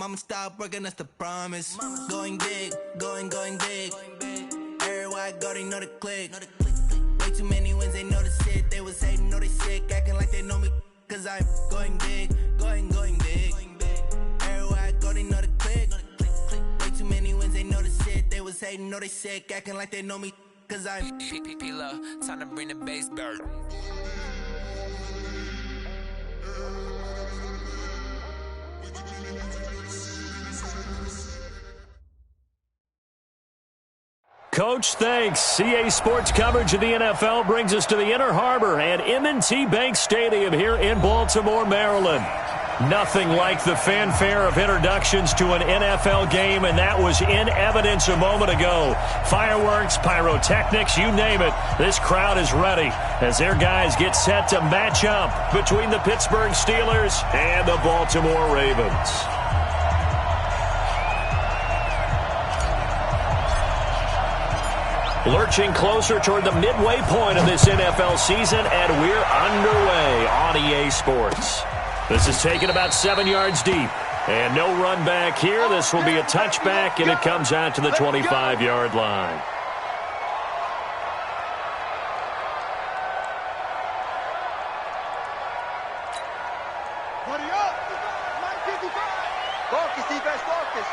Mama stop working, that's the promise. Going big, going big. Everywhere I go, they know the click. Way too many wins, they know the shit. They was hating, know they sick, acting like they know me. Cause I'm going big, going big. Everywhere I go, they know the click. Way too many wins, they know the shit. They was hating, know they sick, acting like they know me. Cause I'm P-P-P-Love, time to bring the bass bird. Coach, thanks. CA Sports coverage of the NFL brings us to the Inner Harbor and M&T Bank Stadium here in Baltimore, Maryland. Nothing like the fanfare of introductions to an NFL game, and that was in evidence a moment ago. Fireworks, pyrotechnics, you name it. This crowd is ready as their guys get set to match up between the Pittsburgh Steelers and the Baltimore Ravens. Lurching closer toward the midway point of this NFL season, and we're underway on EA Sports. This is taken about 7 yards deep, and no run back here. This will be a touchback, and it comes out to the 25-yard line. Focus, defense, focus.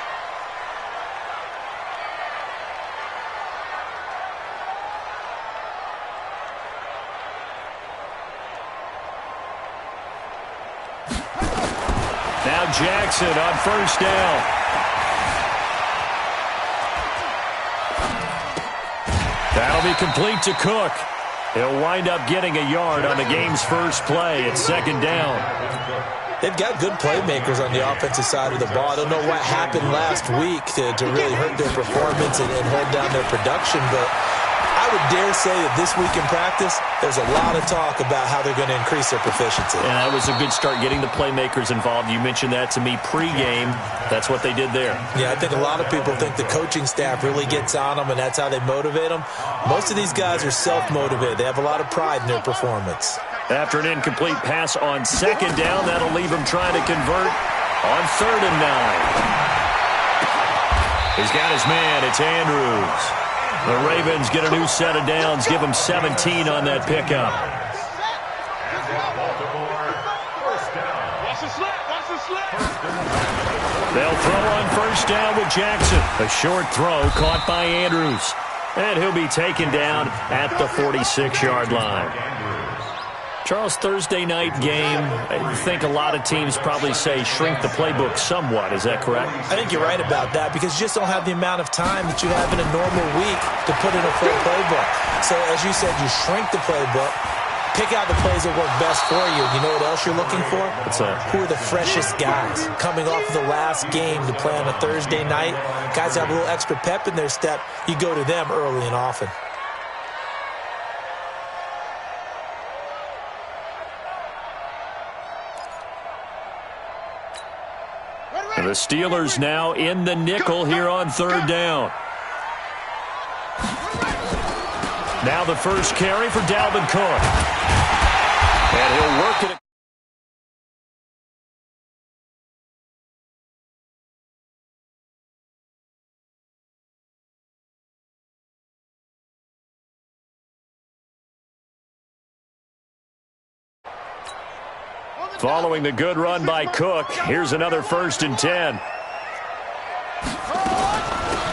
Now Jackson on first down. That'll be complete to Cook. He'll wind up getting a yard on the game's first play. It's second down. They've got good playmakers on the offensive side of the ball. I don't know what happened last week to really hurt their performance and hold down their production, but I would dare say that this week in practice, there's a lot of talk about how they're going to increase their proficiency. And that was a good start getting the playmakers involved. You mentioned that to me pregame. That's what they did there. Yeah, I think a lot of people think the coaching staff really gets on them, and that's how they motivate them. Most of these guys are self-motivated. They have a lot of pride in their performance. After an incomplete pass on second down, that'll leave him trying to convert on 3rd and 9. He's got his man. It's Andrews. The Ravens get a new set of downs, give them 17 on that pickup. They'll throw on first down with Jackson. A short throw caught by Andrews. And he'll be taken down at the 46-yard line. Charles, Thursday night game, I think a lot of teams probably say shrink the playbook somewhat. Is that correct? I think you're right about that because you just don't have the amount of time that you have in a normal week to put in a full playbook. So as you said, you shrink the playbook, pick out the plays that work best for you. You know what else you're looking for? What's that? Who are the freshest guys coming off of the last game to play on a Thursday night? Guys have a little extra pep in their step. You go to them early and often. The Steelers now in the nickel here on 3rd down. Now the first carry for Dalvin Cook. And he'll work it. Following the good run by Cook, here's another 1st and 10.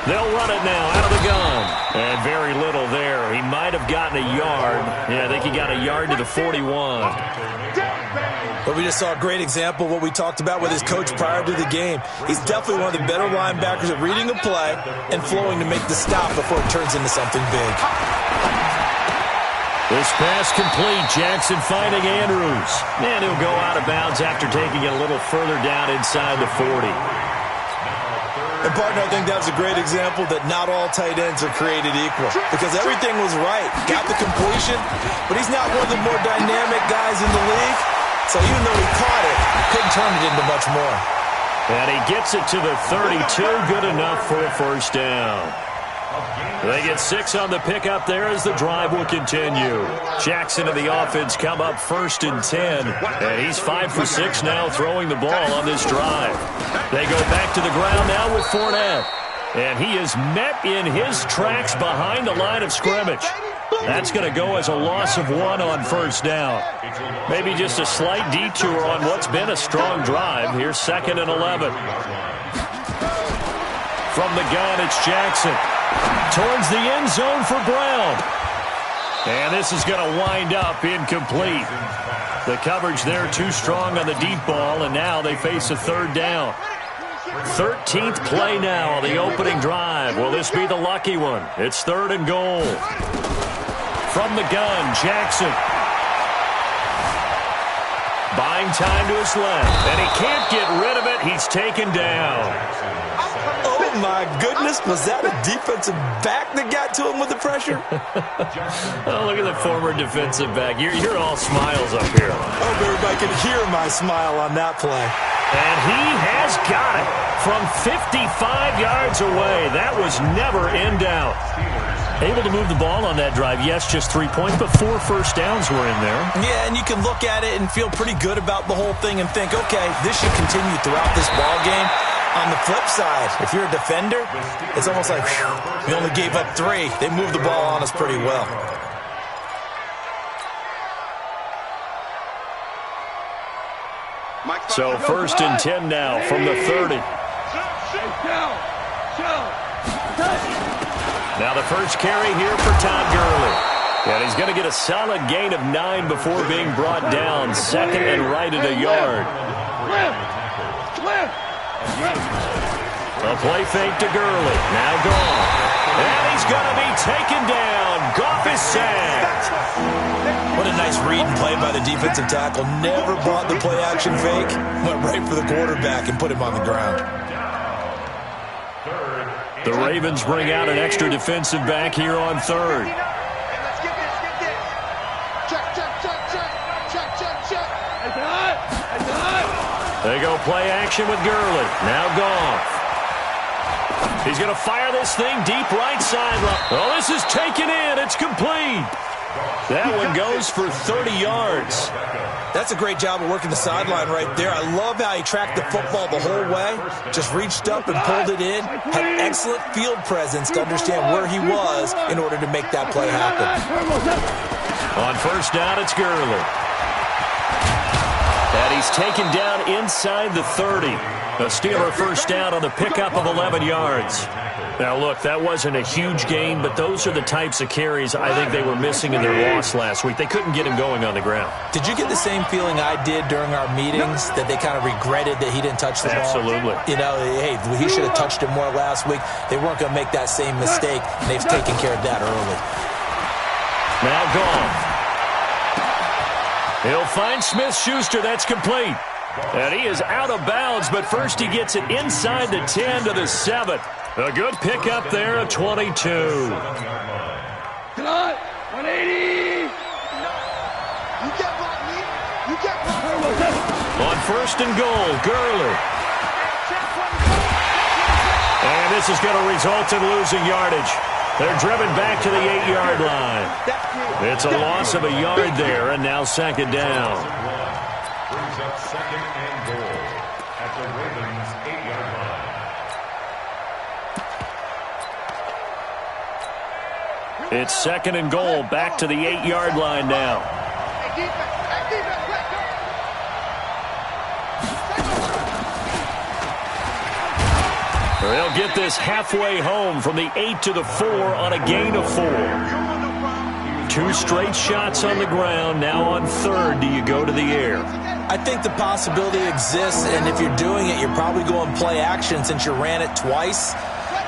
They'll run it now out of the gun. And very little there. He might have gotten a yard. Yeah, I think he got a yard to the 41. But we just saw a great example of what we talked about with his coach prior to the game. He's definitely one of the better linebackers at reading the play and flowing to make the stop before it turns into something big. This pass complete. Jackson finding Andrews. And he'll go out of bounds after taking it a little further down inside the 40. And, partner, I think that was a great example that not all tight ends are created equal because everything was right. Got the completion, but he's not one of the more dynamic guys in the league. So even though he caught it, couldn't turn it into much more. And he gets it to the 32. Good enough for a first down. They get 6 on the pickup there as the drive will continue. Jackson and the offense come up 1st and 10, and he's 5 for 6 now throwing the ball on this drive. They go back to the ground now with Fournette, and he is met in his tracks behind the line of scrimmage. That's going to go as a loss of 1 on 1st down. Maybe just a slight detour on what's been a strong drive. Here's 2nd and 11. From the gun, it's Jackson. Towards the end zone for Brown. And this is going to wind up incomplete. The coverage there too strong on the deep ball, and now they face a 3rd down. 13th play now on the opening drive. Will this be the lucky one? It's 3rd and goal. From the gun, Jackson. Buying time to his left, and he can't get rid of it. He's taken down. Oh, my goodness. Was that a defensive back that got to him with the pressure? Oh, look at the former defensive back. You're all smiles up here. I hope everybody can hear my smile on that play. And he has got it from 55 yards away. That was never in doubt. Able to move the ball on that drive. Yes, just 3 points, but 4 first downs were in there. Yeah, and you can look at it and feel pretty good about the whole thing and think, okay, this should continue throughout this ball game. On the flip side, if you're a defender, it's almost like, whew, we only gave up 3. They moved the ball on us pretty well. So 1st and 10 now from the 30. Now the first carry here for Todd Gurley. And he's going to get a solid gain of 9 before being brought down. 2nd and right at a yard. A play fake to Gurley. Now gone. And he's going to be taken down. Goff is sacked. What a nice read and play by the defensive tackle. Never brought the play-action fake. Went right for the quarterback and put him on the ground. The Ravens bring out an extra defensive back here on 3rd. Let's get this. Check. They go play action with Gurley. Now Goff. He's going to fire this thing deep right sideline. Oh, this is taken in. It's complete. That one goes for 30 yards. That's a great job of working the sideline right there. I love how he tracked the football the whole way. Just reached up and pulled it in. Had excellent field presence to understand where he was in order to make that play happen. On 1st down, it's Gurley. And he's taken down inside the 30. A Steeler 1st down on the pickup of 11 yards. Now, look, that wasn't a huge gain, but those are the types of carries I think they were missing in their loss last week. They couldn't get him going on the ground. Did you get the same feeling I did during our meetings, that they kind of regretted that he didn't touch the ball? Absolutely. You know, hey, he should have touched it more last week. They weren't going to make that same mistake, and they've taken care of that early. Now Goff. He'll find Smith-Schuster. That's complete. And he is out of bounds, but first he gets it inside the 10 to the 7. A good pickup there of 22. Cut! 180! You get On 1st and goal, Gurley. And this is going to result in losing yardage. They're driven back to the 8-yard line. It's a loss of a yard there, and now 2nd down. Brings up 2nd and goal at the Ravens' 8-yard line. It's 2nd and goal, back to the 8-yard line now. They'll get this halfway home from the 8 to the 4 on a gain of 4. 2 straight shots on the ground. Now on 3rd, do you go to the air? I think the possibility exists, and if you're doing it, you're probably going play action since you ran it twice.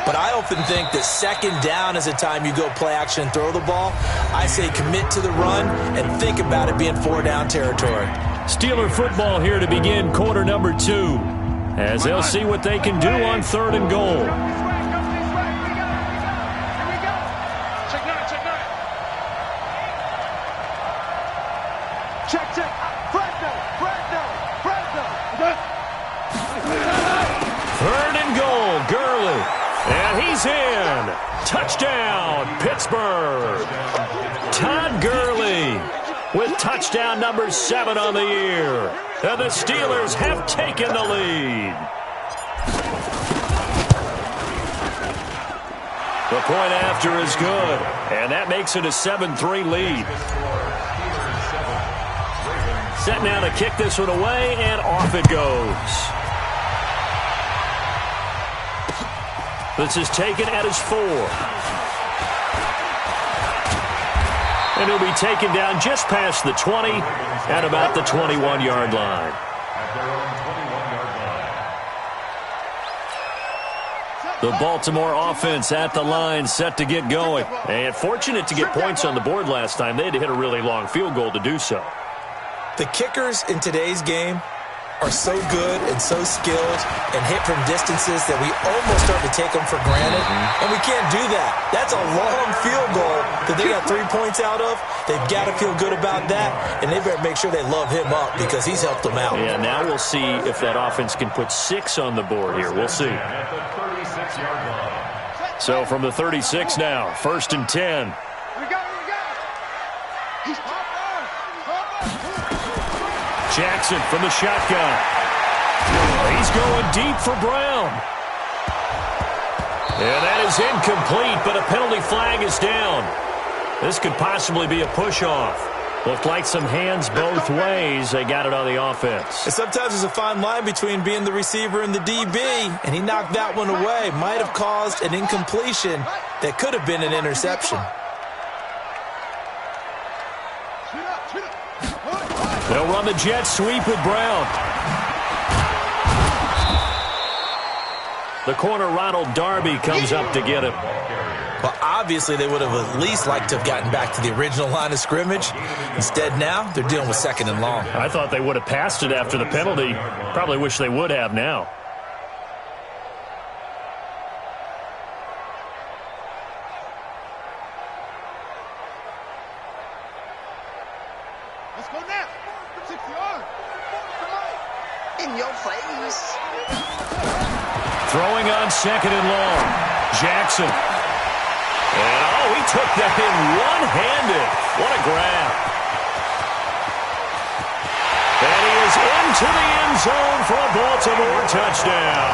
But I often think that 2nd down is the time you go play action and throw the ball. I say commit to the run and think about it being 4-down territory. Steeler football here to begin quarter number 2, as they'll see what they can do on 3rd and goal. Check. Fresno. 3rd and goal, Gurley. And he's in. touchdown, Pittsburgh. Todd Gurley with touchdown number 7 on the year. And the Steelers have taken the lead. The point after is good, and that makes it a 7-3 lead. Set now to kick this one away, and off it goes. This is taken at his 4. And he'll be taken down just past the 20 at about the 21-yard line. The Baltimore offense at the line, set to get going. And fortunate to get points on the board last time. They had to hit a really long field goal to do so. The kickers in today's game are so good and so skilled and hit from distances that we almost start to take them for granted. And we can't do that. That's a long field goal that they got 3 points out of. They've got to feel good about that, and they better make sure they love him up because he's helped them out. Yeah, now we'll see if that offense can put 6 on the board here. We'll see. So from the 36 now, 1st and 10. Jackson from the shotgun. He's going deep for Brown. And that is incomplete, but a penalty flag is down. This could possibly be a push-off. Looked like some hands both ways. They got it on the offense. And sometimes there's a fine line between being the receiver and the DB, and he knocked that one away. Might have caused an incompletion that could have been an interception. They'll run the jet sweep with Brown. The corner, Ronald Darby, comes up to get him. Well, obviously, they would have at least liked to have gotten back to the original line of scrimmage. Instead, now, they're dealing with 2nd and long. I thought they would have passed it after the penalty. Probably wish they would have now. Let's go now. 6 yards. In your face. Throwing on 2nd and long. Jackson. And, oh, he took that in one-handed. What a grab. And he is into the end zone for a Baltimore touchdown.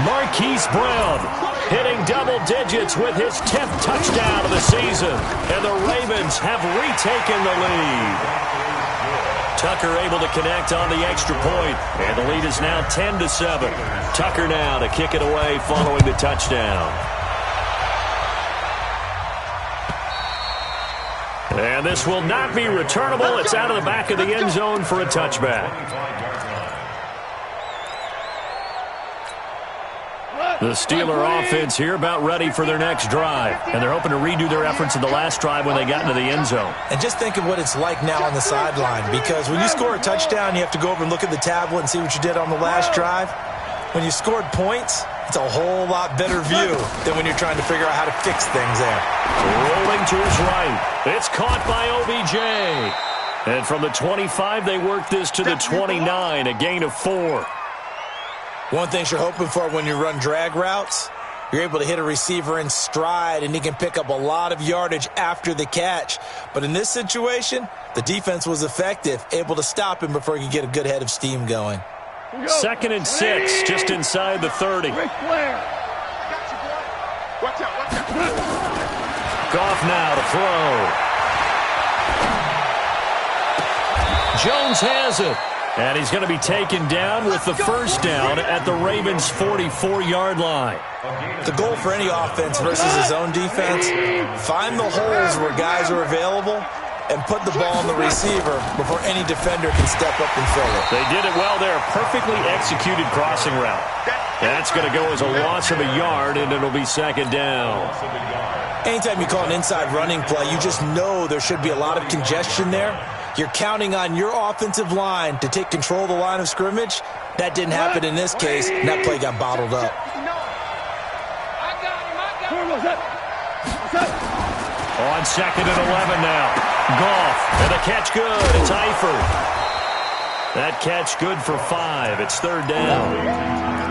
Marquise Brown hitting double digits with his 10th touchdown of the season. And the Ravens have retaken the lead. Tucker able to connect on the extra point. And the lead is now 10-7. Tucker now to kick it away following the touchdown. And this will not be returnable. It's out of the back of the end zone for a touchback. The Steeler offense here about ready for their next drive. And they're hoping to redo their efforts in the last drive when they got into the end zone. And just think of what it's like now on the sideline. Because when you score a touchdown, you have to go over and look at the tablet and see what you did on the last drive. When you scored points, it's a whole lot better view than when you're trying to figure out how to fix things there. Rolling to his right. It's caught by OBJ. And from the 25, they work this to the 29, a gain of 4. One thing you're hoping for when you run drag routes, you're able to hit a receiver in stride, and he can pick up a lot of yardage after the catch. But in this situation, the defense was effective, able to stop him before he could get a good head of steam going. 2nd and 6, just inside the 30. Watch out. Goff now to throw. Jones has it. And he's going to be taken down with the first down at the Ravens' 44-yard line. The goal for any offense versus his own defense, find the holes where guys are available and put the ball on the receiver before any defender can step up and fill it. They did it well there. Perfectly executed crossing route. That's going to go as a loss of a yard, and it'll be 2nd down. Anytime you call an inside running play, you just know there should be a lot of congestion there. You're counting on your offensive line to take control of the line of scrimmage. That didn't happen in this case, and that play got bottled up. On 2nd and 11 now. Goff, and the catch good. It's Eifert. That catch good for 5. It's 3rd down.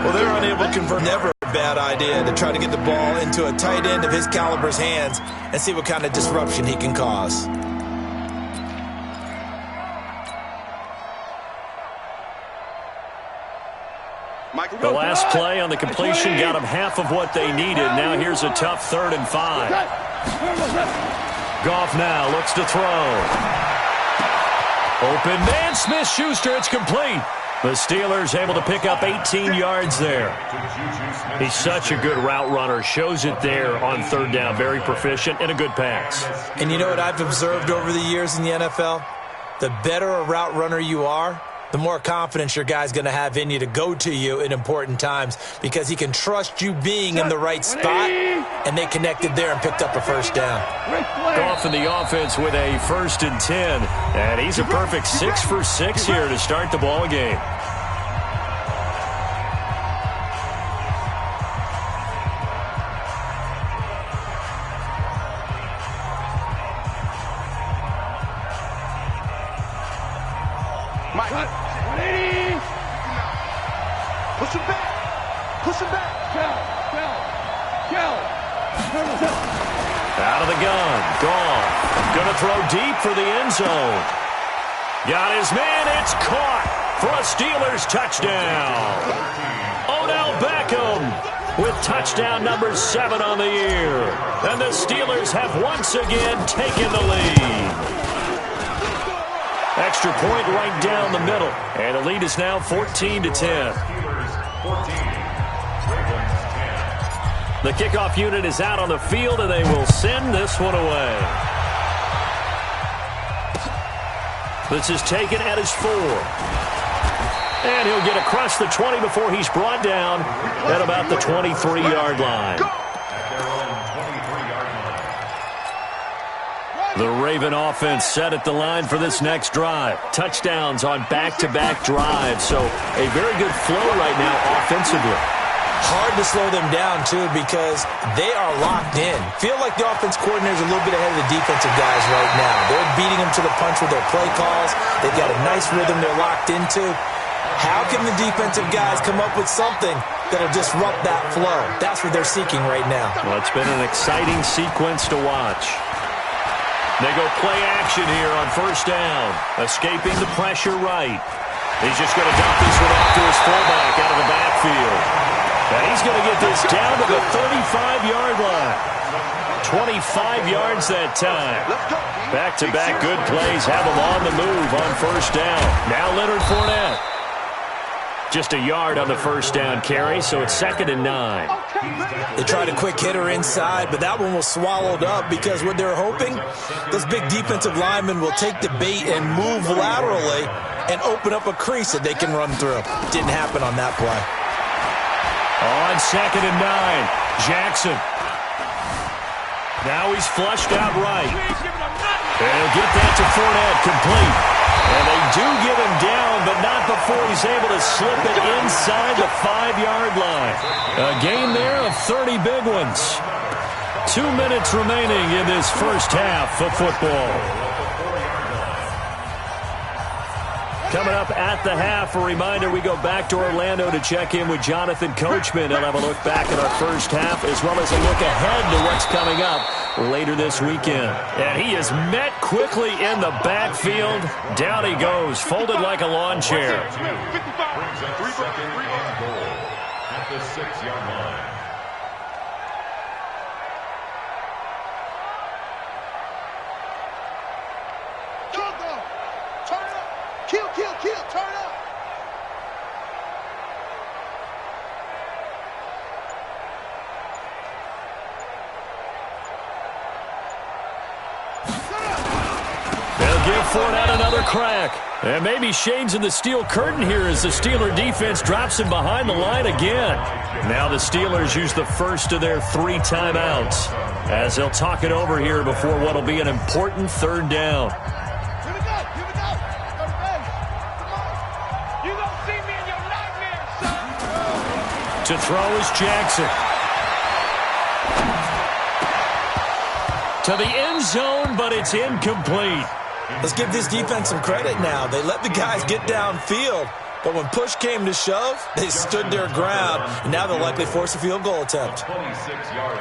Well, they're unable to convert never. Bad idea to try to get the ball into a tight end of his caliber's hands and see what kind of disruption he can cause. The last play on the completion got them half of what they needed. Now here's a tough 3rd and 5. Goff now looks to throw. Open man, Smith-Schuster, it's complete. The Steelers able to pick up 18 yards there. He's such a good route runner. Shows it there on 3rd down. Very proficient and a good pass. And you know what I've observed over the years in the NFL? The better a route runner you are, the more confidence your guy's going to have in you to go to you in important times because he can trust you being in the right spot, and they connected there and picked up a 1st down. Goff in the offense with a 1st and 10, and he's a perfect 6 for 6 here to start the ball game. Push him back. Push him back. Out of the gun. Goff. Going to throw deep for the end zone. Got his man. It's caught for a Steelers touchdown. Odell Beckham with touchdown number 7 on the year. And the Steelers have once again taken the lead. Extra point right down the middle. And the lead is now 14-10. The kickoff unit is out on the field, and they will send this one away. This is taken at his 4. And he'll get across the 20 before he's brought down at about the 23-yard line. The Raven offense set at the line for this next drive. Touchdowns on back-to-back drives. So a very good flow right now offensively. Hard to slow them down, too, because they are locked in. Feel like the offense coordinator is a little bit ahead of the defensive guys right now. They're beating them to the punch with their play calls. They've got a nice rhythm they're locked into. How can the defensive guys come up with something that'll disrupt that flow? That's what they're seeking right now. Well, it's been an exciting sequence to watch. They go play action here on 1st down. Escaping the pressure right. He's just going to dump this one off to his fullback out of the backfield. And he's going to get this down to the 35-yard line. 25 yards that time. Back-to-back good plays have him on the move on 1st down. Now Leonard Fournette. Just a yard on the 1st down carry, so it's 2nd and 9. They tried a quick hitter inside, but that one was swallowed up because what they're hoping, those big defensive linemen will take the bait and move laterally and open up a crease that they can run through. Didn't happen on that play. On 2nd and 9, Jackson. Now he's flushed out right. And he'll get that to Fournette, complete. And they do get him down, but not before he's able to slip it inside the 5-yard line. A gain there of 30 big ones. 2 minutes remaining in this first half of football. Coming up at the half, a reminder, we go back to Orlando to check in with Jonathan Coachman. He'll have a look back at our first half as well as a look ahead to what's coming up later this weekend. And he is met quickly in the backfield. Down he goes, folded like a lawn chair. Brings up 2nd and goal at the 6-yard line. Kill, turn up. They'll give Fournette another crack. And maybe shades in the steel curtain here as the Steeler defense drops him behind the line again. Now the Steelers use the first of their 3 timeouts as they'll talk it over here before what will be an important 3rd down. To throw is Jackson. To the end zone, but it's incomplete. Let's give this defense some credit now. They let the guys get downfield, But when push came to shove, they stood their ground, and now they'll likely force a field goal attempt. 26-yard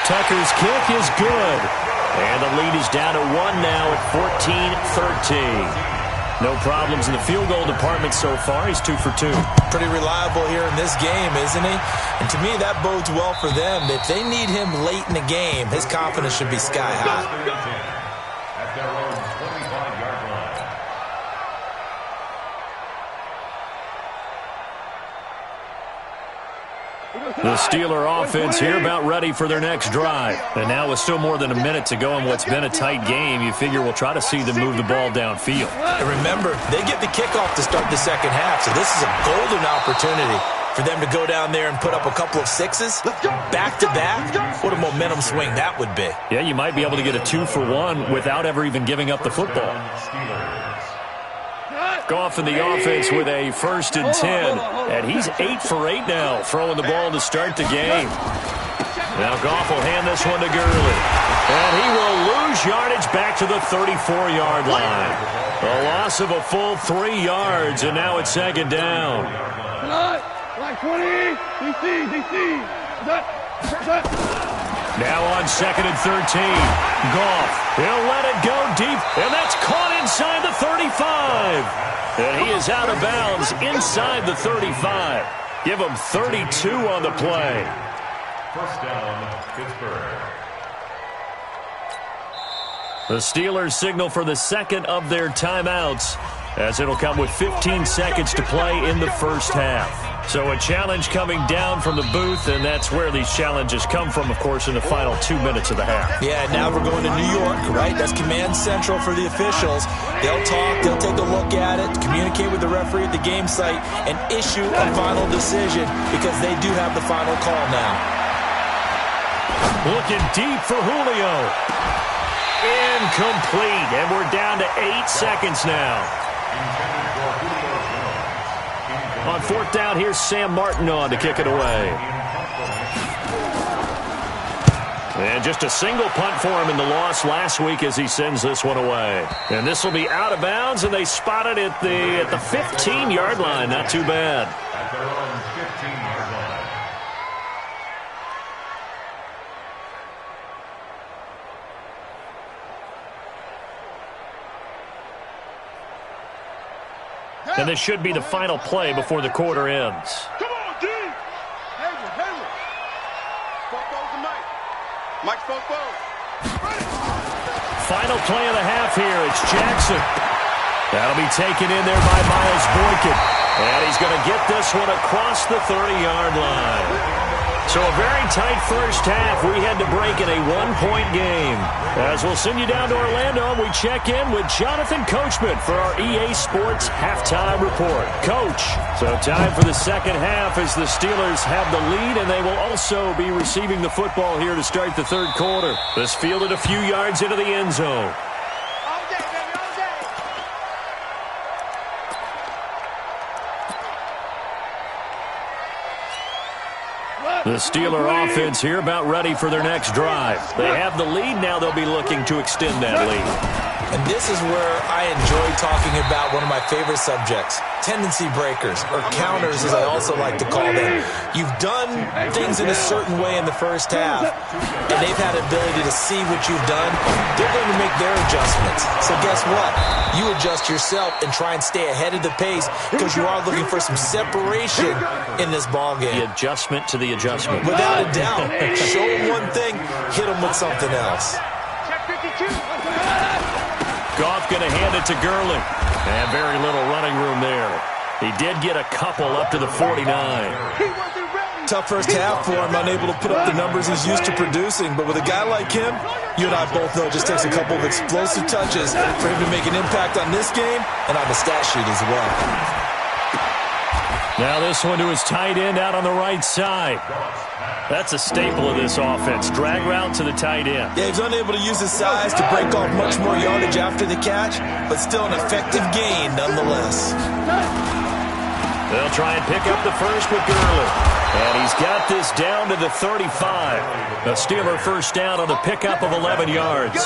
Tucker's kick is good. And the lead is down to 1 now at 14-13. No problems in the field goal department so far. He's 2 for 2. Pretty reliable here in this game, isn't he? And to me, that bodes well for them. If they need him late in the game, his confidence should be sky high. At their own 25-yard line. The Steeler offense here about ready for their next drive. And now with still more than a minute to go in what's been a tight game, you figure we'll try to see them move the ball downfield. And remember, they get the kickoff to start the second half, so this is a golden opportunity for them to go down there and put up a couple of sixes back-to-back. What a momentum swing that would be. Yeah, you might be able to get a 2-for-1 without ever even giving up the football. Goff in the offense with a 1st and 10. And he's 8 for 8 now, throwing the ball to start the game. Now Goff will hand this one to Gurley. And he will lose yardage back to the 34-yard line. A loss of a full 3 yards, and now it's 2nd down. Like 20, DC. Now on 2nd and 13. Goff, he'll let it go deep, and that's caught inside the 35. And he is out of bounds inside the 35. Give him 32 on the play. First down, Pittsburgh. The Steelers signal for the second of their timeouts, as it'll come with 15 seconds to play in the first half. So a challenge coming down from the booth, and that's where these challenges come from, of course, in the final 2 minutes of the half. Yeah, now we're going to New York, right? That's command central for the officials. They'll talk, they'll take a look at it, communicate with the referee at the game site, and issue a final decision because they do have the final call now. Looking deep for Julio. Incomplete, and we're down to 8 seconds now. On 4th down, here's Sam Martin on to kick it away. And just a single punt for him in the loss last week as he sends this one away. And this will be out of bounds, and they spot it at the 15-yard line. Not too bad. At their own 15-yard line. And this should be the final play before the quarter ends. Come on, D! Hayward. Football's the Mike. Mike's football. Final play of the half here. It's Jackson. That'll be taken in there by Miles Boykin. And he's going to get this one across the 30-yard line. So a very tight first half. We had to break in a 1-point game. As we'll send you down to Orlando, we check in with Jonathan Coachman for our EA Sports Halftime Report. Coach, so time for the second half as the Steelers have the lead, and they will also be receiving the football here to start the third quarter. This fielded a few yards into the end zone. The Steeler offense here about ready for their next drive. They have the lead. Now they'll be looking to extend that lead. And this is where I enjoy talking about one of my favorite subjects, tendency breakers, or counters as I also like to call them. You've done things in a certain way in the first half, and they've had the ability to see what you've done. They're going to make their adjustments. So guess what? You adjust yourself and try and stay ahead of the pace because you are looking for some separation in this ballgame. The adjustment to the adjustment. Without a doubt. Show them one thing, hit them with something else. Check 52. Goff going to hand it to Gurley. And very little running room there. He did get a couple up to the 49. Tough first half for him, unable to put up the numbers he's used to producing. But with a guy like him, you and I both know it just takes a couple of explosive touches for him to make an impact on this game and on the stat sheet as well. Now this one to his tight end out on the right side. That's a staple of this offense. Drag route to the tight end. Yeah, he's unable to use his size to break off much more yardage after the catch, but still an effective gain nonetheless. They'll try and pick up the first with Gurley. And he's got this down to the 35. A Steeler first down on the pickup of 11 yards.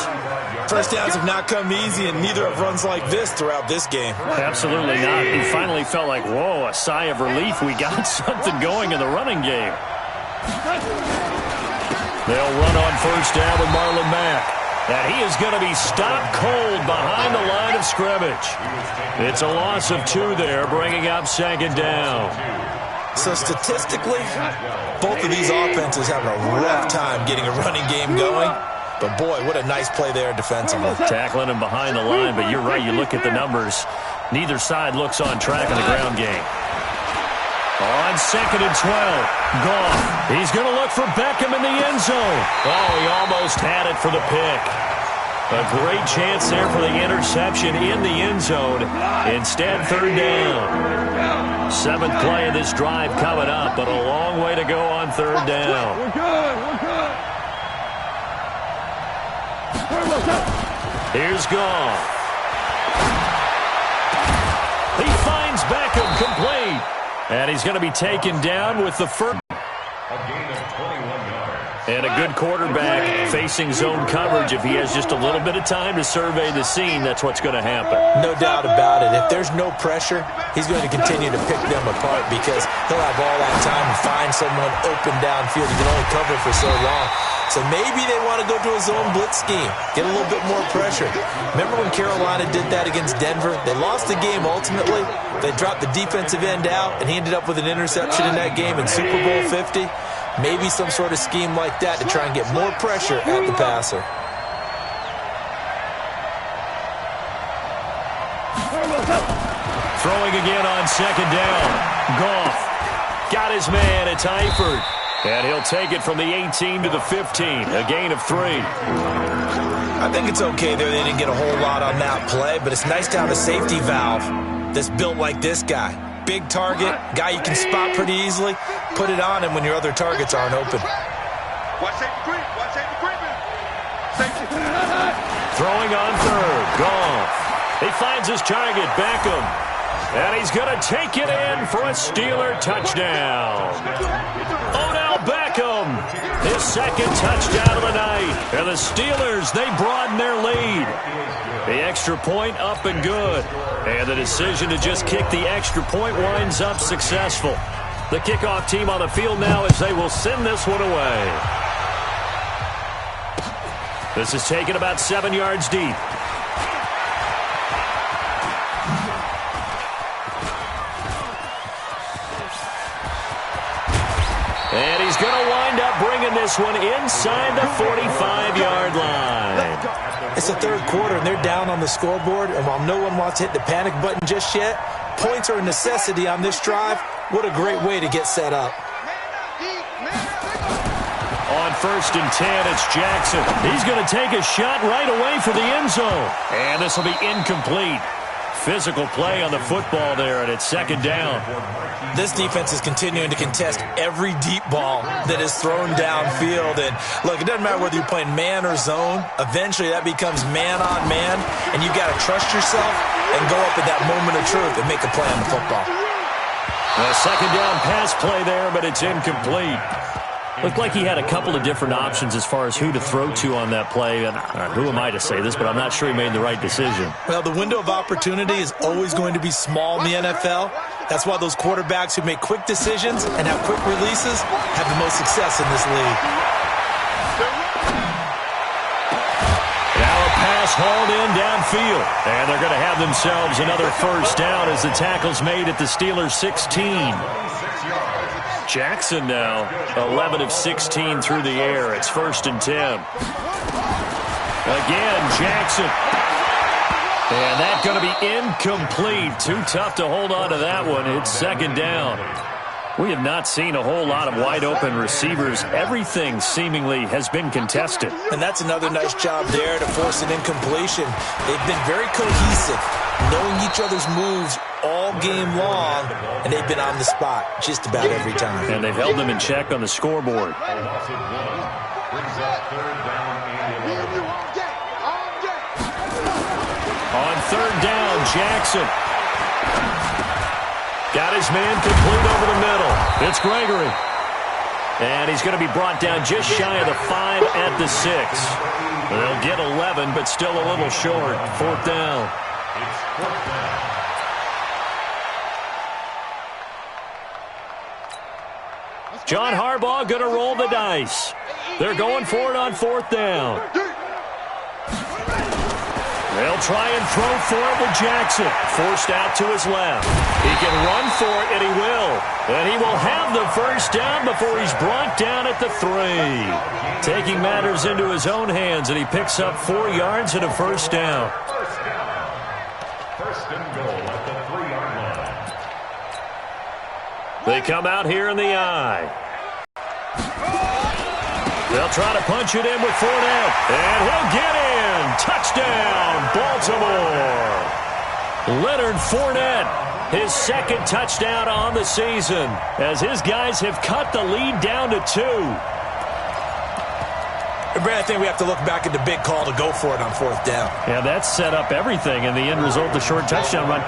First downs have not come easy, and neither have runs like this throughout this game. Absolutely not. He finally felt like, whoa, a sigh of relief. We got something going in the running game. They'll run on first down with Marlon Mack. And he is going to be stopped cold behind the line of scrimmage. It's a loss of 2 there, bringing up second down. So statistically, both of these offenses having a rough time getting a running game going. But, boy, what a nice play there defensively. Tackling him behind the line, but you're right. You look at the numbers. Neither side looks on track in the ground game. On second and 12, Goff. He's going to look for Beckham in the end zone. Oh, he almost had it for the pick. A great chance there for the interception in the end zone. Instead, third down. 7th play of this drive coming up, but a long way to go on third down. We're good. Here's Goff. He finds Beckham complete. And he's going to be taken down with the first. A gain of 21 yards. And a good quarterback facing zone coverage. If he has just a little bit of time to survey the scene, that's what's going to happen. No doubt about it. If there's no pressure, he's going to continue to pick them apart because he'll have all that time to find someone open downfield. He can only cover for so long. So maybe they want to go to a zone blitz scheme, get a little bit more pressure. Remember when Carolina did that against Denver? They lost the game ultimately. They dropped the defensive end out, and he ended up with an interception in that game in Super Bowl 50. Maybe some sort of scheme like that to try and get more pressure at the passer. Throwing again on second down. Goff got his man. It's Eifert. And he'll take it from the 18 to the 15, a gain of 3. I think it's okay there. They didn't get a whole lot on that play, but it's nice to have a safety valve that's built like this guy. Big target, guy you can spot pretty easily. Put it on him when your other targets aren't open. Watch safety creep. Watch safety creeping. Safety. Throwing on third. Goff. He finds his target, Beckham. And he's going to take it in for a Steeler touchdown. Odell Beckham, his second touchdown of the night. And the Steelers, they broaden their lead. The extra point up and good. And the decision to just kick the extra point winds up successful. The kickoff team on the field now as they will send this one away. This is taken about 7 yards deep. And he's going to wind up bringing this one inside the 45-yard line. It's the third quarter, and they're down on the scoreboard. And while no one wants to hit the panic button just yet, points are a necessity on this drive. What a great way to get set up. On first and 10, it's Jackson. He's going to take a shot right away for the end zone. And this will be incomplete. Physical play on the football there, and it's second down. This defense is continuing to contest every deep ball that is thrown downfield. And, look, it doesn't matter whether you're playing man or zone. Eventually, that becomes man on man, and you've got to trust yourself and go up at that moment of truth and make a play on the football. A second down pass play there, but it's incomplete. Looked like he had a couple of different options as far as who to throw to on that play. And who am I to say this, but I'm not sure he made the right decision. Well, the window of opportunity is always going to be small in the NFL. That's why those quarterbacks who make quick decisions and have quick releases have the most success in this league. Now a pass hauled in downfield. And they're going to have themselves another first down as the tackle's made at the Steelers' 16. Jackson now 11 of 16 through the air. It's first and 10. Again, Jackson. And that's going to be incomplete. Too tough to hold on to that one. It's second down. We have not seen a whole lot of wide-open receivers. Everything seemingly has been contested. And that's another nice job there to force an incompletion. They've been very cohesive, knowing each other's moves all game long, and they've been on the spot just about every time. And they've held them in check on the scoreboard. On third down, Jackson. Got his man complete over the middle. It's Gregory. And he's going to be brought down just shy of the 5 at the 6. They'll get 11, but still a little short. 4th down. It's 4th down. John Harbaugh going to roll the dice. They're going for it on 4th down. They'll try and throw for it with Jackson. Forced out to his left. He can run for it, and he will. And he will have the first down before he's brought down at the 3. Taking matters into his own hands, and he picks up 4 yards and a first down. First and goal at the 3-yard line. They come out here in the eye. They'll try to punch it in with Fournette. And he'll get in. Touchdown, Baltimore. Leonard Fournette, his 2nd touchdown on the season, as his guys have cut the lead down to 2. Brad, I think we have to look back at the big call to go for it on 4th down. Yeah, that set up everything, and the end result, the short touchdown run.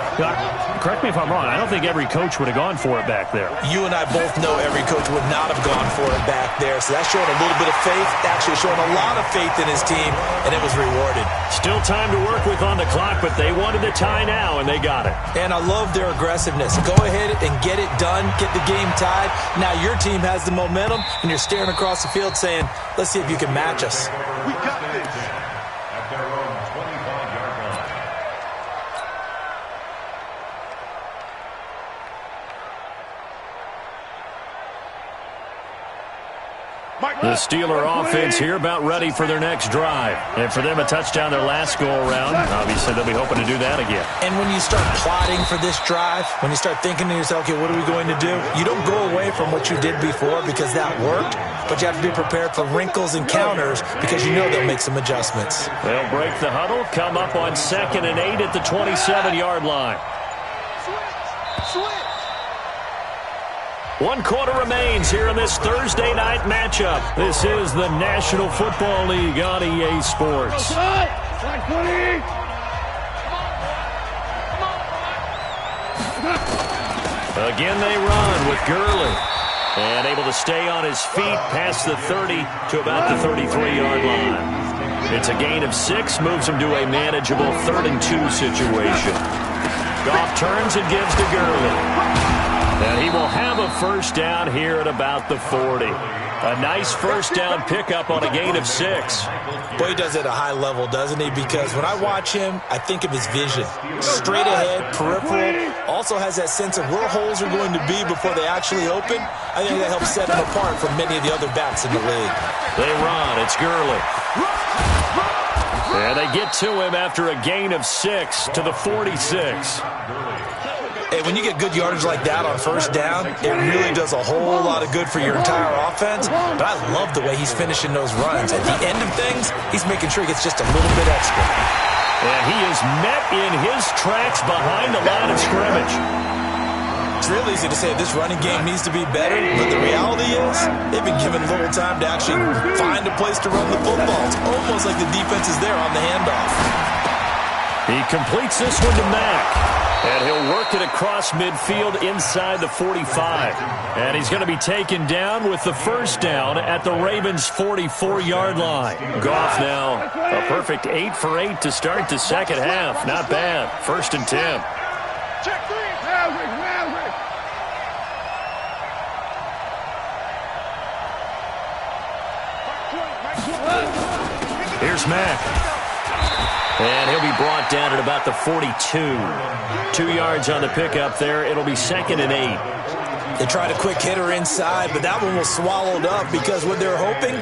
Correct me if I'm wrong. I don't think every coach would have gone for it back there. You and I both know every coach would not have gone for it back there, so that's showing a little bit of faith, actually showing a lot of faith in his team, and it was rewarded. Still time to work with on the clock, but they wanted the tie now, and they got it. And I love their aggressiveness. Go ahead and get it done, get the game tied. Now your team has the momentum, and you're staring across the field saying, let's see if you can match us. We got this. At their own 25-yard line. The Steeler offense here about ready for their next drive. And for them, a touchdown their last go-around. Obviously, they'll be hoping to do that again. And when you start plotting for this drive, when you start thinking to yourself, okay, what are we going to do? You don't go away from what you did before because that worked, but you have to be prepared for wrinkles and counters because you know they'll make some adjustments. They'll break the huddle, come up on 2nd and 8 at the 27-yard line. Switch. 1 quarter remains here in this Thursday night matchup. This is the National Football League on EA Sports. Again they run with Gurley. And able to stay on his feet past the 30 to about the 33-yard line. It's a gain of 6, moves him to a manageable 3rd and 2 situation. Goff turns and gives to Gurley. And he will have a first down here at about the 40. A nice first down pickup on a gain of 6. Boy, he does it at a high level, doesn't he? Because when I watch him, I think of his vision. Straight ahead, peripheral. Also has that sense of where holes are going to be before they actually open. I think that helps set him apart from many of the other backs in the league. They run. It's Gurley. And they get to him after a gain of 6 to the 46. Hey, when you get good yardage like that on first down, it really does a whole lot of good for your entire offense. But I love the way he's finishing those runs. At the end of things, he's making sure he gets just a little bit extra. And he is met in his tracks behind the line of scrimmage. It's real easy to say this running game needs to be better, but the reality is they've been given little time to actually find a place to run the football. It's almost like the defense is there on the handoff. He completes this one to Mack. And he'll work it across midfield inside the 45. And he's going to be taken down with the first down at the Ravens' 44-yard line. Goff now a perfect 8 for 8 to start the second half. Not bad. 1st and 10. Check 3. Here's Mack. And he'll be brought down at about the 42. 2 yards on the pickup there. It'll be 2nd and 8. They tried a quick hitter inside, but that one was swallowed up because what they're hoping,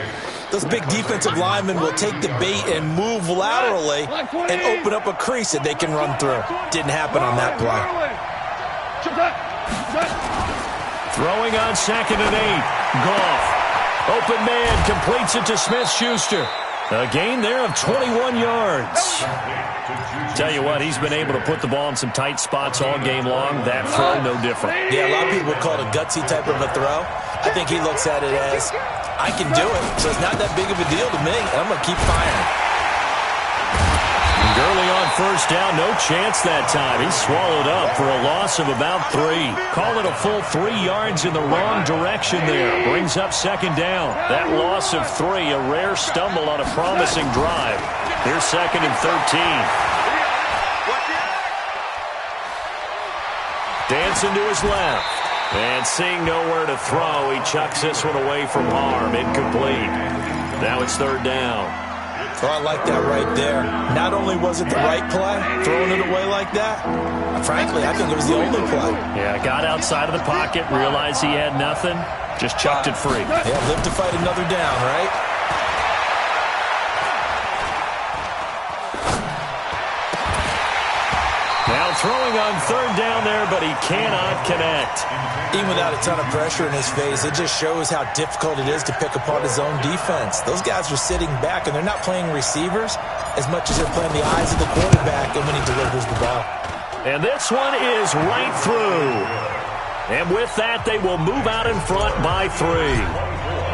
those big defensive linemen will take the bait and move laterally and open up a crease that they can run through. Didn't happen on that play. Throwing on 2nd and 8. Goff. Open man completes it to Smith-Schuster. A gain there of 21 yards. Tell you what, he's been able to put the ball in some tight spots all game long. That throw, no different. Yeah, a lot of people would call it a gutsy type of a throw. I think he looks at it as, I can do it, so it's not that big of a deal to me, and I'm going to keep firing. Gurley on first down. No chance that time. He's swallowed up for a loss of about 3. Call it a full 3 yards in the wrong direction there. Brings up second down. That loss of 3, a rare stumble on a promising drive. Here's second and 13. Dancing to his left. And seeing nowhere to throw, he chucks this one away from harm. Incomplete. Now it's third down. Oh, I like that right there. Not only was it the right play, throwing it away like that, frankly, I think it was the only play. Yeah, got outside of the pocket, realized he had nothing, just chucked it free. Yeah, live to fight another down, right? Now throwing on third down there, but he cannot connect. Even without a ton of pressure in his face, it just shows how difficult it is to pick apart his own defense. Those guys are sitting back, and they're not playing receivers as much as they're playing the eyes of the quarterback and when he delivers the ball. And this one is right through. And with that, they will move out in front by 3.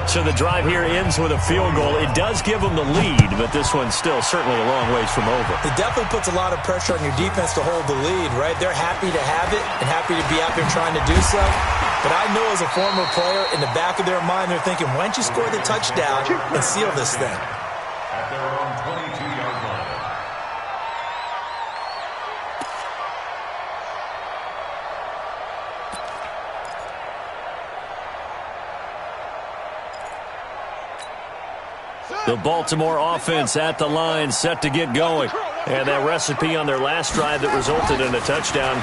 So the drive here ends with a field goal. It does give them the lead, but this one's still certainly a long ways from over. It definitely puts a lot of pressure on your defense to hold the lead, right? They're happy to have it and happy to be out there trying to do so. But I know as a former player, in the back of their mind, they're thinking, why don't you score the touchdown and seal this thing? At their own 22-yard line. The Baltimore offense at the line, set to get going. And that recipe on their last drive that resulted in a touchdown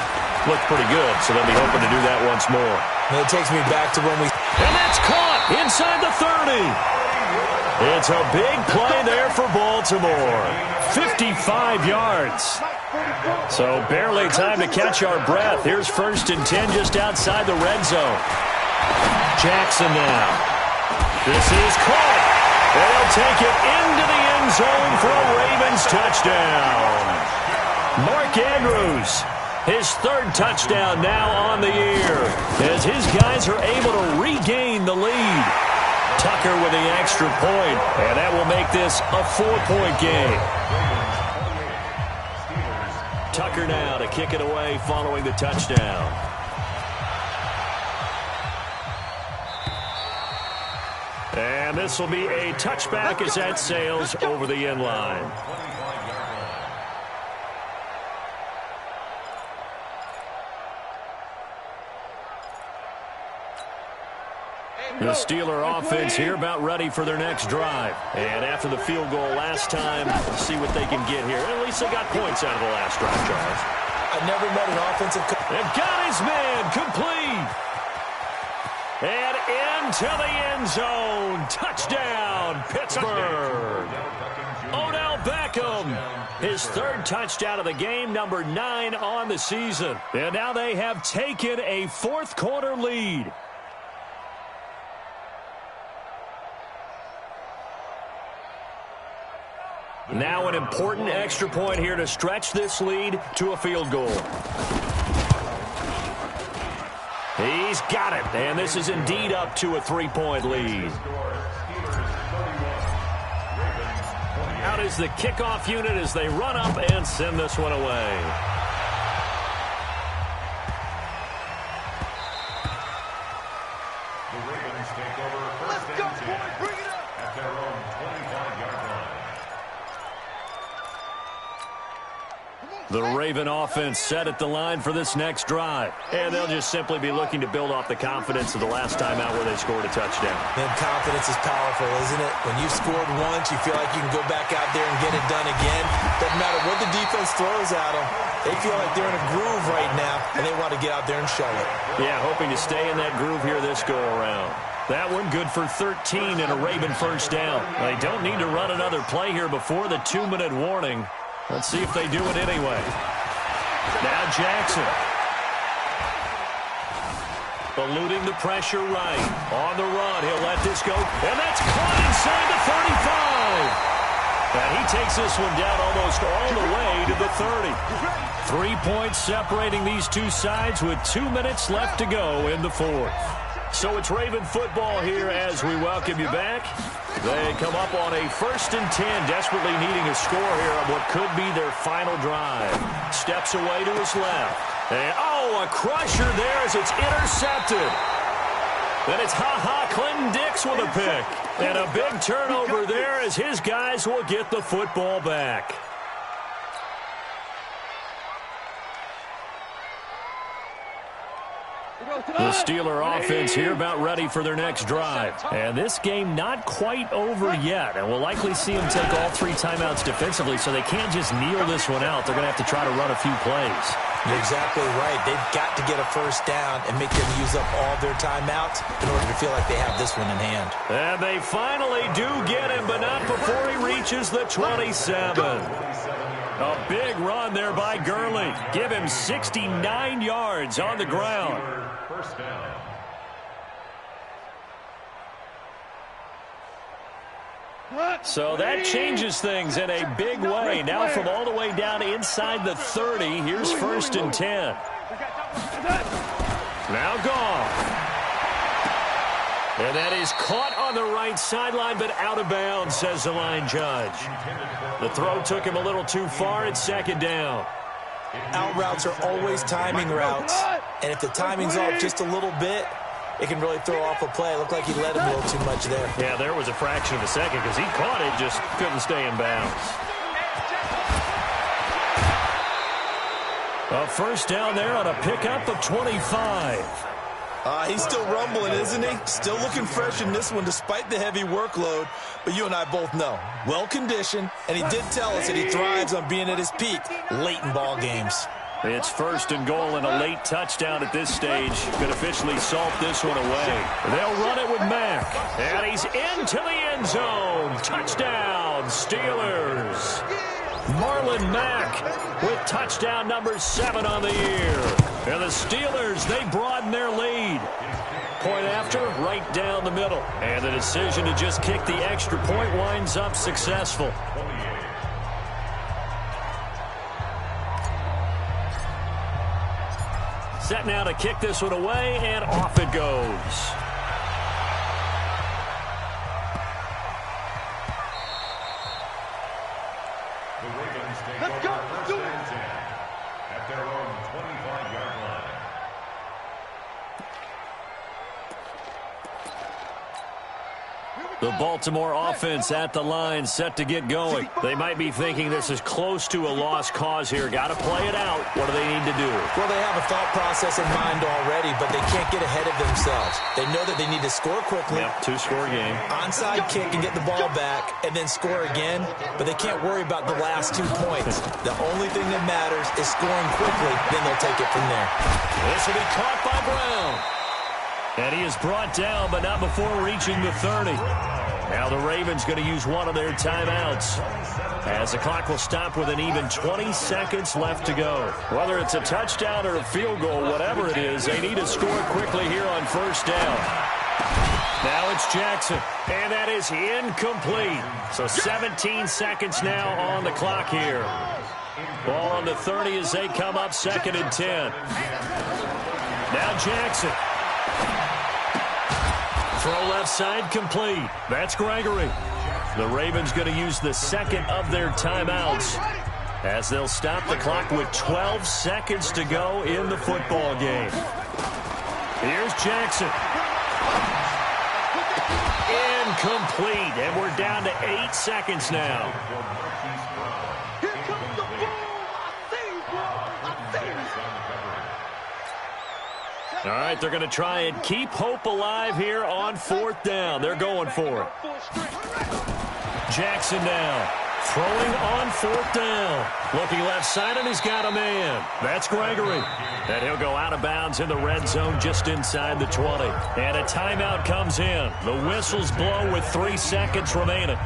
looked pretty good, so they'll be hoping to do that once more. And it takes me back to when we... And that's caught inside the 30. It's a big play there for Baltimore. 55 yards. So barely time to catch our breath. Here's first and 10 just outside the red zone. Jackson now. This is caught. They'll take it into the end zone for a Ravens touchdown. Mark Andrews, his third touchdown now on the year, as his guys are able to regain the lead. Tucker with the extra point, and that will make this a 4-point game. Tucker now to kick it away following the touchdown. And this will be a touchback as that sails over the end line. The Steeler offense here about ready for their next drive. And after the field goal last time, we'll see what they can get here. At least they got points out of the last drive, Charles. I've never met an offensive... They've got his man complete. And into the end zone. Touchdown, Pittsburgh. Odell Beckham, his third touchdown of the game, number 9 on the season. And now they have taken a fourth-quarter lead. Now an important extra point here to stretch this lead to a field goal. He's got it, and this is indeed up to a 3-point lead. Out is the kickoff unit as they run up and send this one away. The Ravens take over first and 10 at their own 25-yard line. The Raven offense set at the line for this next drive. And they'll just simply be looking to build off the confidence of the last time out where they scored a touchdown. And confidence is powerful, isn't it? When you've scored once, you feel like you can go back out there and get it done again. Doesn't matter what the defense throws at them. They feel like they're in a groove right now, and they want to get out there and show it. Yeah, hoping to stay in that groove here this go-around. That one good for 13 and a Raven first down. They don't need to run another play here before the 2-minute warning. Let's see if they do it anyway. Now Jackson. Eluding the pressure right. On the run, he'll let this go. And that's caught inside the 35. And he takes this one down almost all the way to the 30. 3 points separating these two sides with 2 minutes left to go in the fourth. So it's Raven football here as we welcome you back. They come up on a 1st and 10, desperately needing a score here on what could be their final drive. Steps away to his left. And, a crusher there as it's intercepted. Then it's Clinton Dix with a pick. And a big turnover there as his guys will get the football back. The Steeler offense here about ready for their next drive. And this game not quite over yet. And we'll likely see them take all 3 timeouts defensively, so they can't just kneel this one out. They're going to have to try to run a few plays. You're exactly right. They've got to get a first down and make them use up all their timeouts in order to feel like they have this one in hand. And they finally do get him, but not before he reaches the 27. A big run there by Gurley. Give him 69 yards on the ground. First down. So that changes things in a big way. Now from all the way down inside the 30, here's 1st and 10. Now Goff. And that is caught on the right sideline, but out of bounds, says the line judge. The throw took him a little too far at 2nd down. Out routes are always timing routes, and if the timing's off just a little bit, it can really throw off a play. It looked like he let him a little too much there. Yeah, there was a fraction of a second because he caught it, just couldn't stay in bounds. A first down there on a pickup of 25. He's still rumbling, isn't he? Still looking fresh in this one despite the heavy workload. But you and I both know, well-conditioned, and he did tell us that he thrives on being at his peak late in ball games. It's 1st and goal and a late touchdown at this stage. Could officially salt this one away. They'll run it with Mack. And he's into the end zone. Touchdown, Steelers. Marlon Mack with touchdown number 7 on the year. And the Steelers, they broaden their lead. Point after, right down the middle. And the decision to just kick the extra point winds up successful. Set now to kick this one away, and off it goes. The Ravens take over 1st and 10 at their own 25-yard line. The Baltimore offense at the line, set to get going. They might be thinking this is close to a lost cause here. Got to play it out. What do they need to do? Well, they have a thought process in mind already, but they can't get ahead of themselves. They know that they need to score quickly. Yep, 2-score game. Onside kick and get the ball back, and then score again. But they can't worry about the last 2 points. The only thing that matters is scoring quickly. Then they'll take it from there. This will be caught by Brown. And he is brought down, but not before reaching the 30. Now the Ravens going to use one of their timeouts, as the clock will stop with an even 20 seconds left to go. Whether it's a touchdown or a field goal, whatever it is, they need to score quickly here on 1st down. Now it's Jackson, and that is incomplete. So 17 seconds now on the clock here. Ball on the 30 as they come up 2nd and 10. Now Jackson. Throw left side complete. That's Gregory. The Ravens going to use the 2nd of their timeouts as they'll stop the clock with 12 seconds to go in the football game. Here's Jackson. Incomplete, and we're down to 8 seconds now. All right, they're going to try and keep hope alive here on 4th down. They're going for it. Jackson now throwing on 4th down. Looking left side, and he's got a man. That's Gregory. And he'll go out of bounds in the red zone just inside the 20. And a timeout comes in. The whistles blow with 3 seconds remaining.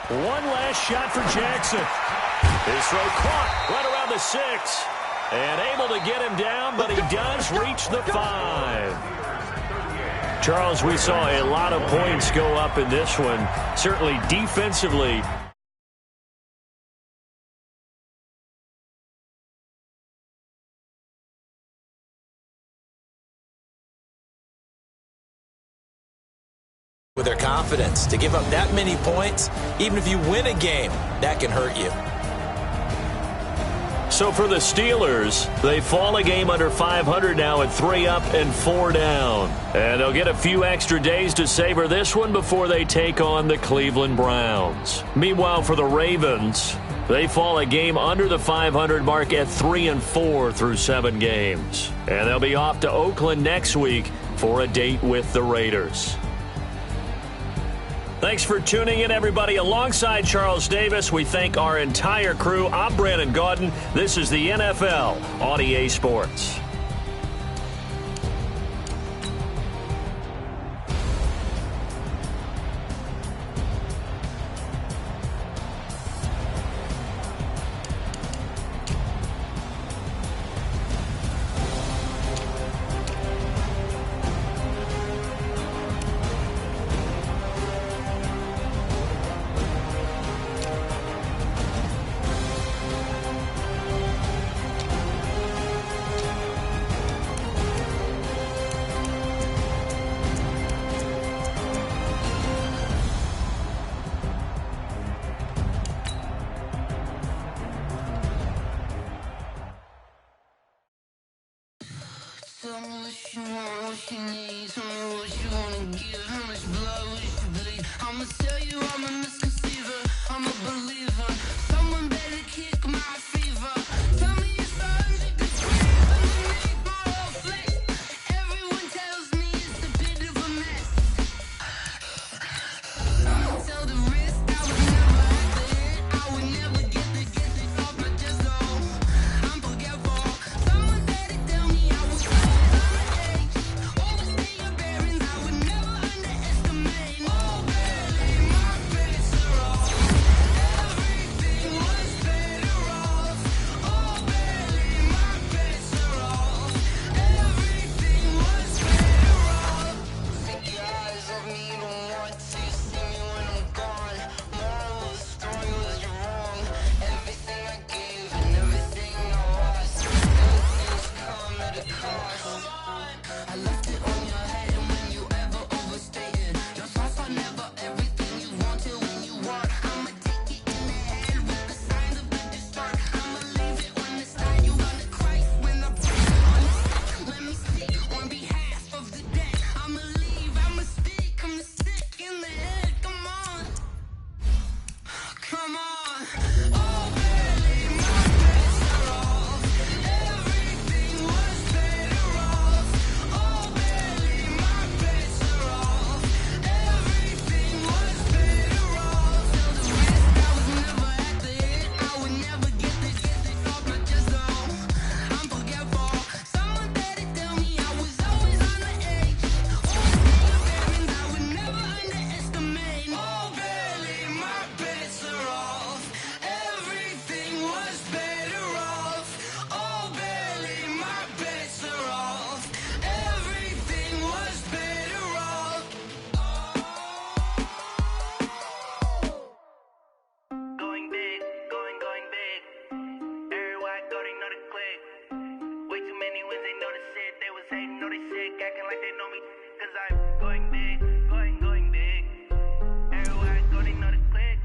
One last shot for Jackson. His throw caught right around the 6. And able to get him down, but he does reach the 5. Charles, we saw a lot of points go up in this one. Certainly defensively. With their confidence, to give up that many points, even if you win a game, that can hurt you. So for the Steelers, they fall a game under 500 now at 3 up and 4 down. And they'll get a few extra days to savor this one before they take on the Cleveland Browns. Meanwhile, for the Ravens, they fall a game under the 500 mark at 3 and 4 through 7 games. And they'll be off to Oakland next week for a date with the Raiders. Thanks for tuning in, everybody. Alongside Charles Davis, we thank our entire crew. I'm Brandon Gaudin. This is the NFL on EA Sports. Tell me what you want, what you need. Tell me what you wanna give, how much blood would you bleed? I'ma tell you I'm a misconceiver, I'm a believer. Someone better kick my fever. Tell me it's 100% underneath my whole flesh. Everyone tells me it's a bit of a mess. I'ma tell the risk I was never at the end. I would never get it off my chest, though. I'm forgetful. Someone better tell me I was overstay your bearings, I would never underestimate. Oh, barely, my bets are off. Everything was better off. Oh, barely, my bets are off. Everything was better off. Take your eyes off me, you don't want to see me when I'm gone. Moral of the story was you're wrong. Everything I gave and everything I lost. Everything's come at a cost. I left it on your head, and when you ever overstated, your thoughts are never everything you wanted when you want. I'ma take it in the head with the signs of the distort. I'ma leave it on the side. You gonna cry when I put it on the stick. Let me speak on behalf of the dead. I'ma leave, I'ma speak. I'm the sick in the head. Come on, come on. Oh, barely, my bets are off. Everything was better off. Oh, barely, my bets are off. Everything was better off. Tell the risk I was never at the end. I would never get it off my chest, though. I'm forgetful. Someone better tell me I was always on the edge. Overstay your bearings, I would never underestimate. Oh, barely, my bets are off. Everything was better off. Oh, barely, my bets are off. Everything was better off. Going big, going big. Everywhere I go, they know the click. Way too many wins, they know the shit. They was hating, know they sick, acting like they know me. Cause I'm going big, going big. Everywhere I go, they know the click.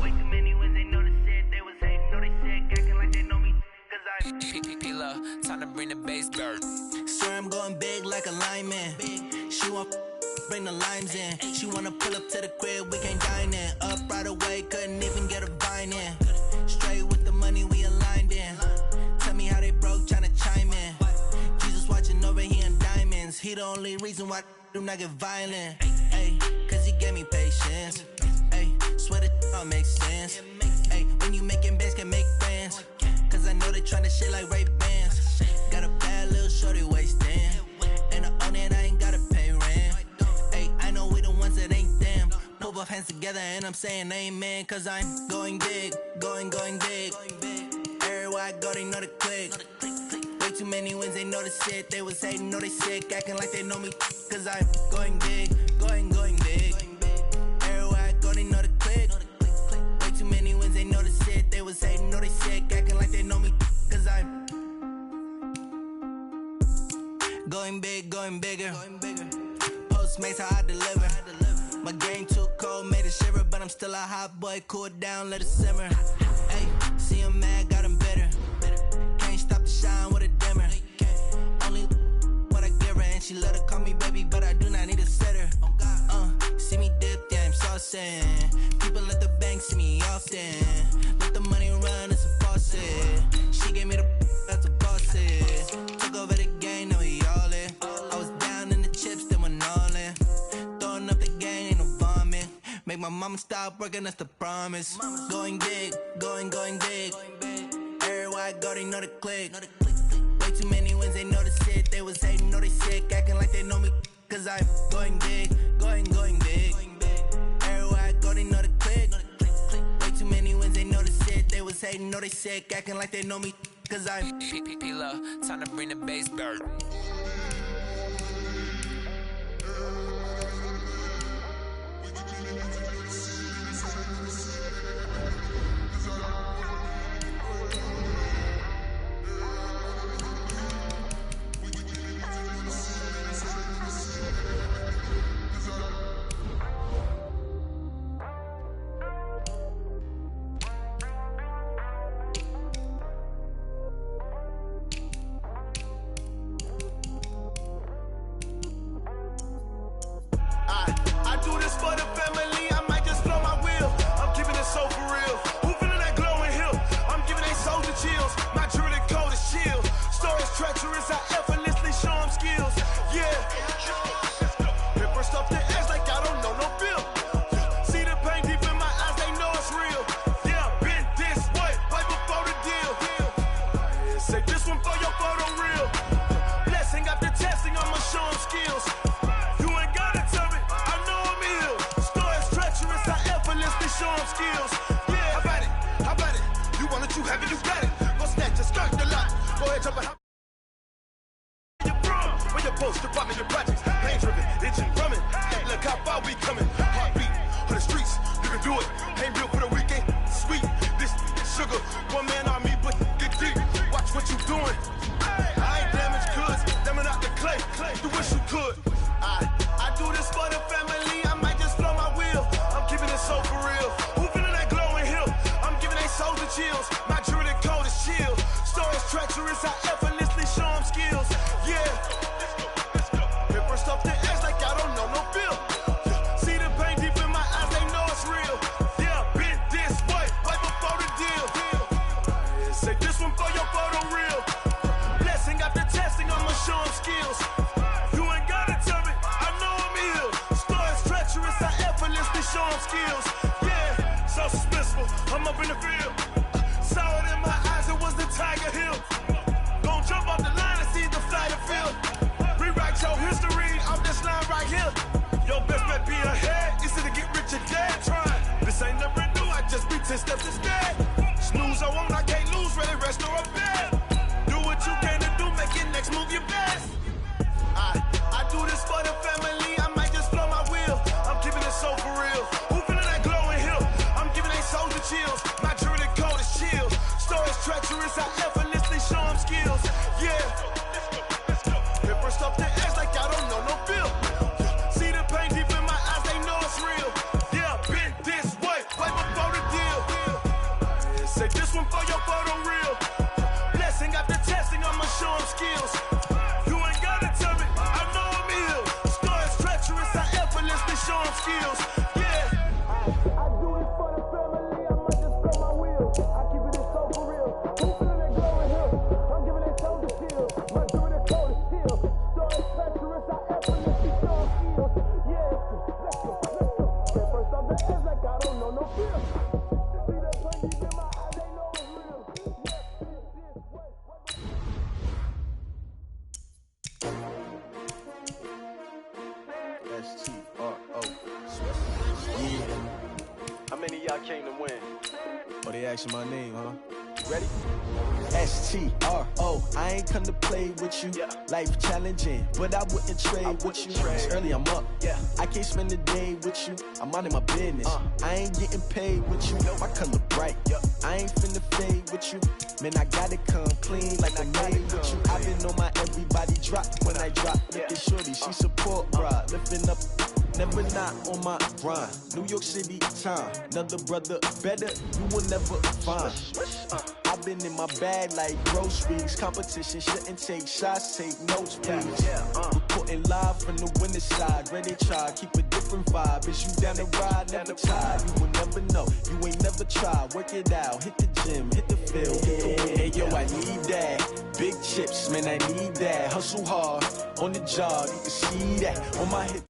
Way too many wins, they know the shit. They was hating, know they sick, acting like they know me. Cause I'm P-P-P-Love, time to bring the bass dirt. swear I'm going big like a lineman. She want bring the limes in. She wanna pull up to the crib, we can't dine in. Up right away, couldn't even get a vine in. Straight with the money we aligned in. Tell me how they broke, tryna chime in. Jesus watching over, he in diamonds. He the only reason why do not get violent. Ay, cause he gave me patience. Ay, swear that all makes sense. Ay, when you making bands, can make friends. Cause I know they tryna shit like Ray-Bans. Got a bad little shorty wasting. And I own it, I ain't gotta pay rent. Ay, I know we the ones that ain't them. Put both hands together and I'm saying amen. Cause I'm going big, going big. Everywhere Everywhere I go, they know the click. Way too many wins, they know the shit. They was hating, know they sick, acting like they know me. Cause I'm going big, going big. Everywhere I go, they know the click. Way too many wins, they know the shit. They was hating, know they sick, acting like they know me. Cause I'm going big, going bigger. Postmates how I deliver. My game too cold, made it shiver, but I'm still a hot boy. Cool it down, let it simmer. Hey, see him mad, got him bitter. Can't stop the shine with a dimmer. Only what I give her, and she let her call me baby, but I do not need a sitter. See me dip, yeah, I'm saucing. People at the bank see me often. Let the money run, it's a faucet. She gave me the that's a faucet. Took over the game, now we all in. I was down in the chips, then went all in. Throwing up the game, ain't no vomit. Make my mama stop working, that's the promise. Going big, going big. Everywhere I go, they know the click. Way too many wins, they know the shit. They was hating, know they sick, acting like they know me. Cause I'm going big, going big. Everywhere I go, they know the click. Way too many wins, they know the shit. They was hating, know they sick, acting like they know me. Cause I'm P-P-P-Love, time to bring the bass bird. I do this for the family, I might just blow my wheel. I'm keeping it so for real. Who feeling that glowing hill? I'm giving they soldier chills. My jewelry code is chill. Stories treacherous, I effortlessly show them skills. Yeah. Hit first off the edge like I don't know no feel. See the pain deep in my eyes, they know it's real. Yeah, been this way, right before the deal. Say this one for your photo real. Blessing after testing, I'ma show them skills. You ain't gotta tell me, I know I'm ill. Stories treacherous, I effortlessly show them skills. Yeah, how about it? How about it? You want it, you have it, you got it. Go snatch it, start the lot. Go ahead, jump it. You're from, where your post, your partner, your projects. Pain driven, itching, drumming. Look how far we coming. Heartbeat for the streets, you can do it. Ain't real for the weekend, sweet. This sugar, one man army, but get deep. Watch what you doing. I ain't damaged goods, damn out the clay. You wish you could. I do this for the family, I might just blow my wheel. I'm keeping it so for real. Who feeling that glowing hill? I'm giving they soldier chills. My jewelry code is chill. Stories treacherous, I effortlessly show them skills. Yeah. Hit first off the edge like I don't know no feel. See the pain deep in my eyes, they know it's real. Yeah, been this way, right before the deal. Say this one for your photo real. Blessing after testing, I'ma show them skills. You ain't gotta tell me, I know I'm ill. Stories treacherous, I effortlessly show them skills. Yeah, so suspenseful, I'm up in the field. Saw it in my eyes, it was the Tiger Hill. Gon' jump off the line and see the flight of field. Rewrite your history off this line right here. Your best bet be ahead, easy to get rich or dead. Trying, this ain't never new, I just be 10 steps instead. Snooze I won't, I can't lose, ready, rest or a bed. Do what you can to do, make your next move your best. I do this for the family, I might just blow my wheel. I'm keeping it so for real. Who feeling that glowing hill? I'm giving they soldier chills. My jewelry code is chill. Stories treacherous, I effortlessly show them skills. Yeah. Hit first off the edge like I don't know no feel. See the pain deep in my eyes, they know it's real. Yeah, been this way, right before the deal. Say this one for your photo real. Blessing after testing, I'ma show them skills. You ain't gotta tell me, I know I'm ill. Stories treacherous, I effortlessly show them skills. Yeah. I do this for the family, I might just blow my wheel. I keep it so for real. Who feeling that glowing hill? I'm giving they soldier skills. My jewelry code is chill. Stories treacherous, I effortlessly show them skills. Yeah, let's go. Get first off the edge like I don't know no fear. See that pain deep in my eyes, they know it's real. Yeah, this way. S-T-R-O. Yeah. How many of y'all came to win? Oh, they asking my name, huh? Ready? STRO, I ain't come to play with you. Life challenging, but I wouldn't trade with you. It's early, I'm up. I can't spend the day with you. I'm minding my business. I ain't getting paid with you. My color bright. I ain't finna fade with you. Man, I gotta come clean like I made with you. I've been on my everybody drop when I drop. Look at shorty, she support, bruh. Lifting up. Never not on my grind. New York City time. Another brother better, you will never find. I've been in my bag like groceries. Competition shouldn't take shots, take notes, please. Reporting live from the winning side. Ready to try, keep a different vibe. Is you down the ride, never tired. You will never know, you ain't never tried. Work it out, hit the gym, hit the field, hit the win. Hey yo, I need that. Big chips, man, I need that. Hustle hard, on the job, you can see that. On my hip.